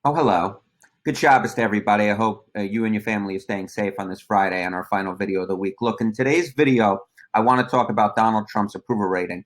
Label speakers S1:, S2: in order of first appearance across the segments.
S1: Oh, hello. Good Shabbos to everybody. I hope you and your family are staying safe on this Friday on our final video of the week. Look, in today's video, I want to talk about Donald Trump's approval rating.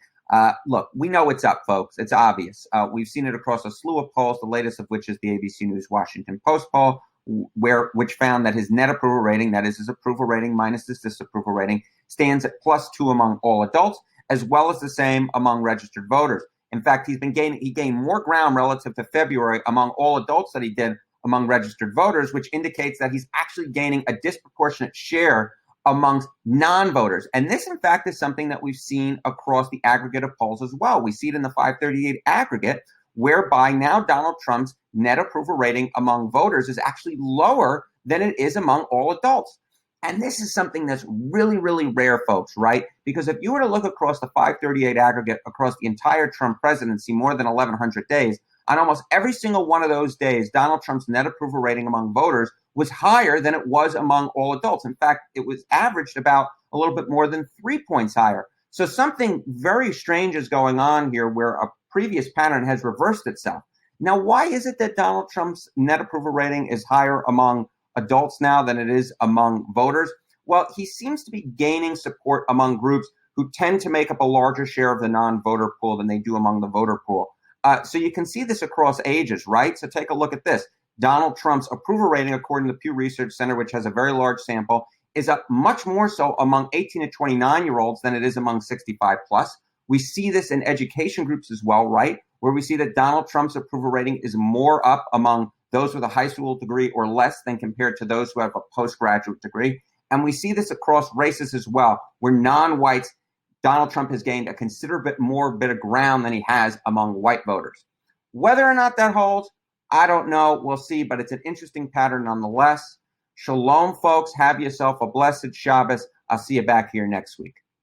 S1: Look, we know it's up, folks. It's obvious. We've seen it across a slew of polls, the latest of which is the ABC News Washington Post poll, which found that his net approval rating, that is his approval rating minus his disapproval rating, stands at +2 among all adults, as well as the same among registered voters. In fact, he gained more ground relative to February among all adults than he did among registered voters, which indicates that he's actually gaining a disproportionate share amongst non-voters. And this, in fact, is something that we've seen across the aggregate of polls as well. We see it in the 538 aggregate, whereby now Donald Trump's net approval rating among voters is actually lower than it is among all adults. And this is something that's really, really rare, folks, right? Because if you were to look across the 538 aggregate across the entire Trump presidency, more than 1,100 days, on almost every single one of those days, Donald Trump's net approval rating among voters was higher than it was among all adults. In fact, it was averaged about a little bit more than 3 points higher. So something very strange is going on here where a previous pattern has reversed itself. Now, why is it that Donald Trump's net approval rating is higher among adults now than it is among voters? Well, he seems to be gaining support among groups who tend to make up a larger share of the non-voter pool than they do among the voter pool. So you can see this across ages, right? So take a look at this. Donald Trump's approval rating, according to the Pew Research Center, which has a very large sample, is up much more so among 18 to 29-year-olds than it is among 65 plus. We see this in education groups as well, right? Where we see that Donald Trump's approval rating is more up among those with a high school degree or less than compared to those who have a postgraduate degree. And we see this across races as well, where non-whites, Donald Trump has gained a considerable more bit of ground than he has among white voters. Whether or not that holds, I don't know. We'll see, but it's an interesting pattern nonetheless. Shalom, folks. Have yourself a blessed Shabbos. I'll see you back here next week.